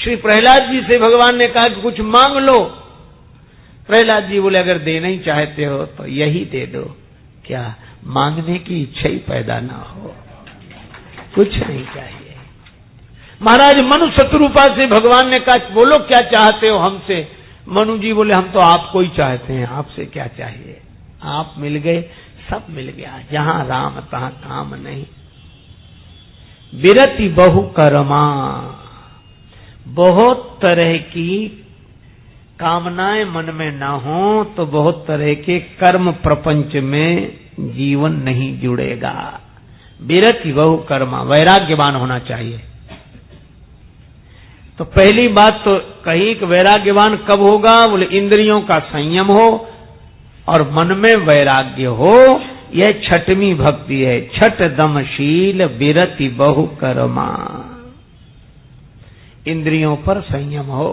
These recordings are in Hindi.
श्री प्रहलाद जी से भगवान ने कहा कि कुछ मांग लो। प्रहलाद जी बोले अगर देना ही चाहते हो तो यही दे दो। क्या मांगने की इच्छा ही पैदा ना हो, कुछ नहीं चाहिए। महाराज मनु शत्रुपा से भगवान ने कहा बोलो क्या चाहते हो हमसे। मनु जी बोले हम तो आपको ही चाहते हैं, आपसे क्या चाहिए। आप मिल गए, सब मिल गया। जहां राम तहां काम नहीं। बिरति बहु कर्मा, बहुत तरह की कामनाएं मन में ना हो तो बहुत तरह के कर्म प्रपंच में जीवन नहीं जुड़ेगा। बिरति बहु कर्मा, वैराग्यवान होना चाहिए। तो पहली बात तो कही कि वैराग्यवान कब होगा, बोले इंद्रियों का संयम हो और मन में वैराग्य हो। यह छठवीं भक्ति है। छठ दमशील बिरति बहु कर्मा, इंद्रियों पर संयम हो।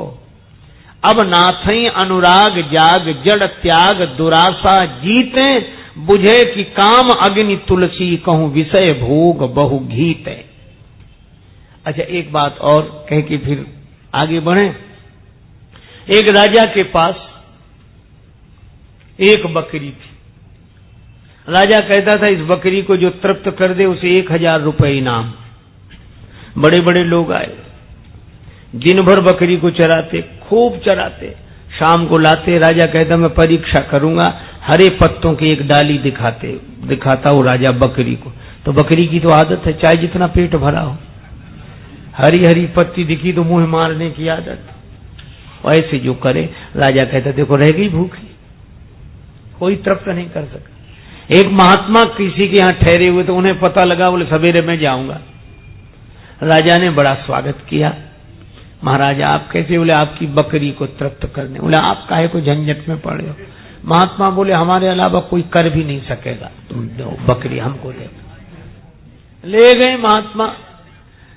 अब नाथई अनुराग जाग जड़ त्याग दुरासा जीते, बुझे कि काम अग्नि तुलसी कहूं विषय भोग बहु घीते। अच्छा एक बात और कह के फिर आगे बढ़े। एक राजा के पास एक बकरी थी। राजा कहता था इस बकरी को जो तृप्त कर दे उसे 1000 रुपए इनाम। बड़े बड़े लोग आए, दिन भर बकरी को चराते, खूब चराते, शाम को लाते। राजा कहता मैं परीक्षा करूंगा। हरे पत्तों की एक डाली दिखाता वो राजा बकरी को। तो बकरी की तो आदत है चाहे जितना पेट भरा हो, हरी हरी पत्ती दिखी तो मुंह मारने की आदत। ऐसे जो करे, राजा कहता देखो रह गई भूखी, कोई तृप्त नहीं कर सका। एक महात्मा किसी के यहाँ ठहरे हुए तो उन्हें पता लगा, बोले सवेरे में जाऊंगा। राजा ने बड़ा स्वागत किया। महाराजा आप कैसे? बोले आपकी बकरी को तृप्त करने। बोले आप काहे को झंझट में पड़े हो? महात्मा बोले हमारे अलावा कोई कर भी नहीं सकेगा, तुम दो बकरी हमको दे। ले गए महात्मा,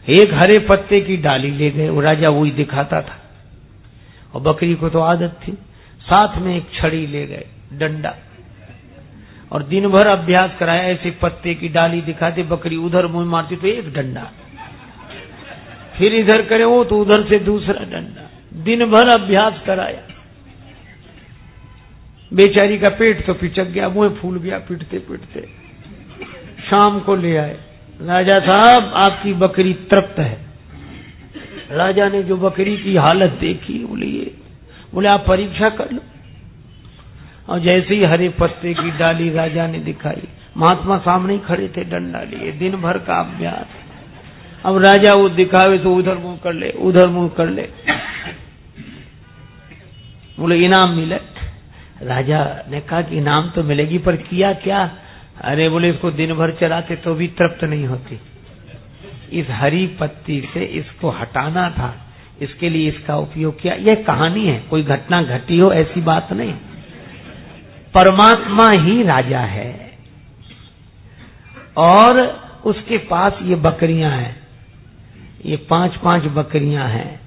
एक हरे पत्ते की डाली ले गए। वो राजा वही दिखाता था और बकरी को तो आदत थी। साथ में एक छड़ी ले गए, डंडा, और दिन भर अभ्यास कराया। ऐसे पत्ते की डाली दिखाते, बकरी उधर मुंह मारती तो एक डंडा, फिर इधर करे वो तो उधर से दूसरा डंडा। दिन भर अभ्यास कराया। बेचारी का पेट तो पिचक गया, मुंह फूल गया पिटते पिटते। शाम को ले आए, राजा साहब आपकी बकरी तृप्त है। राजा ने जो बकरी की हालत देखी, बोले आप परीक्षा कर लो। और जैसे ही हरे पत्ते की डाली राजा ने दिखाई, महात्मा सामने ही खड़े थे डंडा लिए, दिन भर का अभ्यास। अब राजा वो दिखावे तो उधर मुंह कर ले, उधर मुंह कर ले। बोले इनाम मिले। राजा ने कहा कि इनाम तो मिलेगी, पर किया क्या? अरे बोले इसको दिन भर चराते तो भी तृप्त नहीं होती। इस हरी पत्ती से इसको हटाना था, इसके लिए इसका उपयोग किया। यह कहानी है, कोई घटना घटी हो ऐसी बात नहीं। परमात्मा ही राजा है और उसके पास ये बकरियां हैं, ये 5-5 बकरियां हैं।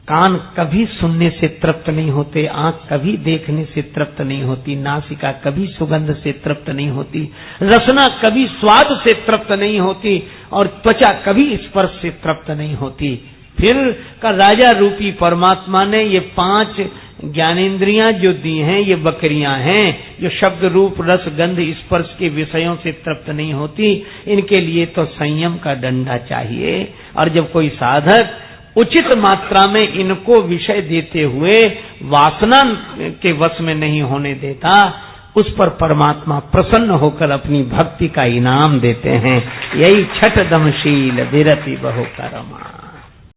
कान कभी सुनने से तृप्त नहीं होते, आंख कभी देखने से तृप्त नहीं होती, नासिका कभी सुगंध से तृप्त नहीं होती, रसना कभी स्वाद से तृप्त नहीं होती और त्वचा कभी स्पर्श से तृप्त नहीं होती। फिर का राजा रूपी परमात्मा ने ये 5 ज्ञानेंद्रियां जो दी हैं, ये बकरियां हैं जो शब्द रूप रस गंध स्पर्श के विषयों से तृप्त नहीं होती। इनके लिए तो संयम का डंडा चाहिए। और जब कोई साधक उचित मात्रा में इनको विषय देते हुए वासना के वश में नहीं होने देता, उस पर परमात्मा प्रसन्न होकर अपनी भक्ति का इनाम देते हैं। यही छठ दमशील बिरति बहु कर्मा।